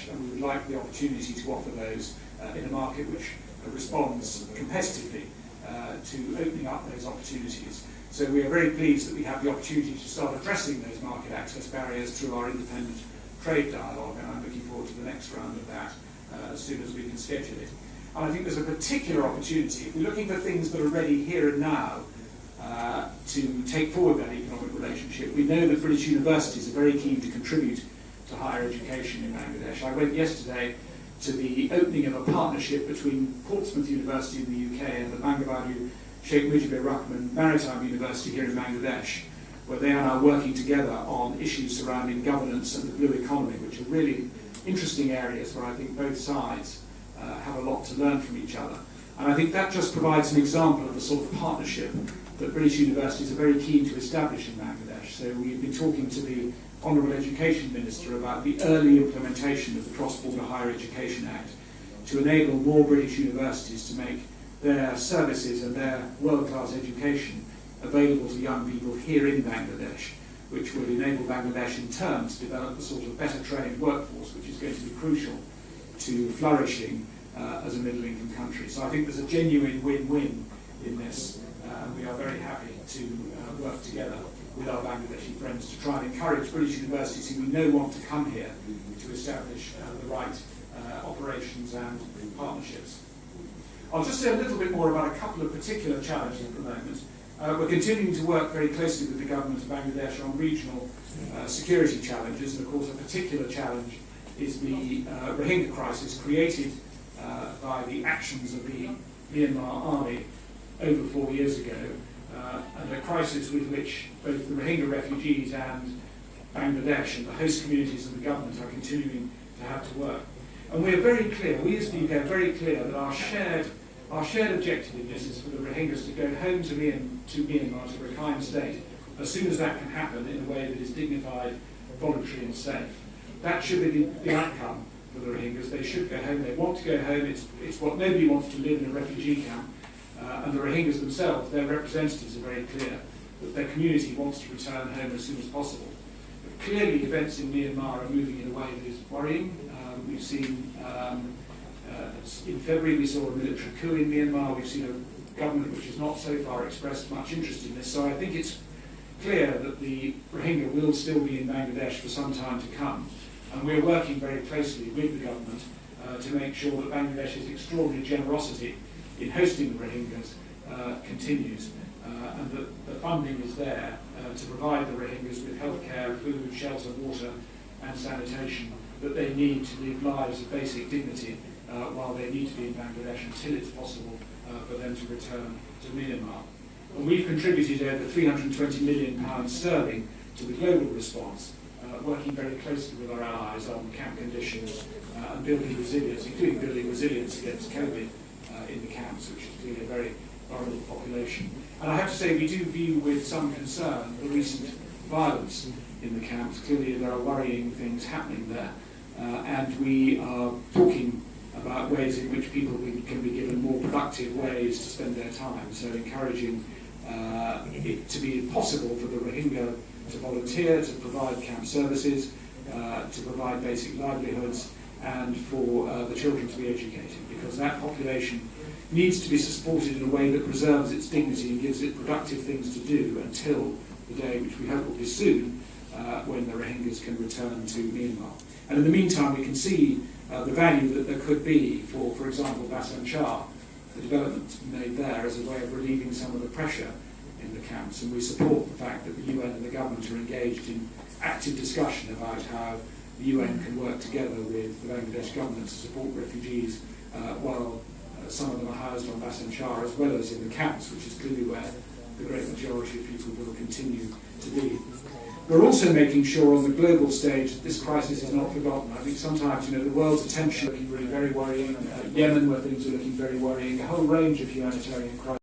and we would like the opportunity to offer those in a market which responds competitively to opening up those opportunities. So we are very pleased that we have the opportunity to start addressing those market access barriers through our independent trade dialogue, and I'm looking forward to the next round of that as soon as we can schedule it. And I think there's a particular opportunity, if we're looking for things that are ready here and now to take forward that economic relationship. We know that British universities are very keen to contribute to higher education in Bangladesh. I went yesterday to the opening of a partnership between Portsmouth University in the UK and the Bangabandhu Sheikh Mujibur Rahman Maritime University here in Bangladesh, where they are now working together on issues surrounding governance and the blue economy, which are really interesting areas where I think both sides have a lot to learn from each other. And I think that just provides an example of the sort of partnership that British universities are very keen to establish in Bangladesh. So we've been talking to the Honourable Education Minister about the early implementation of the Cross-Border Higher Education Act to enable more British universities to make their services and their world-class education available to young people here in Bangladesh, which would enable Bangladesh in turn to develop the sort of better trained workforce which is going to be crucial to flourishing as a middle-income country. So I think there's a genuine win-win in this, and we are very happy to work together with our Bangladeshi friends to try and encourage British universities who we know want to come here to establish the right operations and partnerships. I'll just say a little bit more about a couple of particular challenges at the moment. We're continuing to work very closely with the government of Bangladesh on regional security challenges, and of course a particular challenge is the Rohingya crisis created by the actions of the Myanmar army over 4 years ago, and a crisis with which both the Rohingya refugees and Bangladesh and the host communities and the government are continuing to have to work. And we are very clear, we as the UK are very clear that our shared objective in this is for the Rohingyas to go home to Myanmar, to Rakhine State, as soon as that can happen in a way that is dignified, voluntary and safe. That should be the outcome for the Rohingyas. They should go home, they want to go home, it's what nobody wants to live in a refugee camp. And the Rohingyas themselves, their representatives are very clear that their community wants to return home as soon as possible. But clearly events in Myanmar are moving in a way that is worrying. We've seen, in February we saw a military coup in Myanmar. We've seen a government which has not so far expressed much interest in this. So I think it's clear that the Rohingya will still be in Bangladesh for some time to come. And we're working very closely with the government to make sure that Bangladesh's extraordinary generosity in hosting the Rohingyas continues, and that the funding is there to provide the Rohingyas with healthcare, food, shelter, water and sanitation that they need to live lives of basic dignity while they need to be in Bangladesh until it's possible for them to return to Myanmar. And we've contributed over £320 million to the global response, working very closely with our allies on camp conditions and building resilience, including building resilience against COVID in the camps, which is clearly a very vulnerable population. And I have to say we do view with some concern the recent violence in the camps. Clearly there are worrying things happening there, and we are talking about ways in which people can be given more productive ways to spend their time, so encouraging it to be possible for the Rohingya to volunteer, to provide camp services, to provide basic livelihoods, and for the children to be educated, because that population needs to be supported in a way that preserves its dignity and gives it productive things to do until the day, which we hope will be soon, when the Rohingyas can return to Myanmar. And in the meantime, we can see the value that there could be for example, Bhasan Char, the development made there as a way of relieving some of the pressure in the camps. And we support the fact that the UN and the government are engaged in active discussion about how the UN can work together with the Bangladesh government to support refugees while some of them are housed on Bhasan Char as well as in the camps, which is clearly where the great majority of people will continue to be. We're also making sure on the global stage that this crisis is not forgotten. I think sometimes, the world's attention is looking really very worrying. Yemen, where things are looking very worrying, a whole range of humanitarian crises.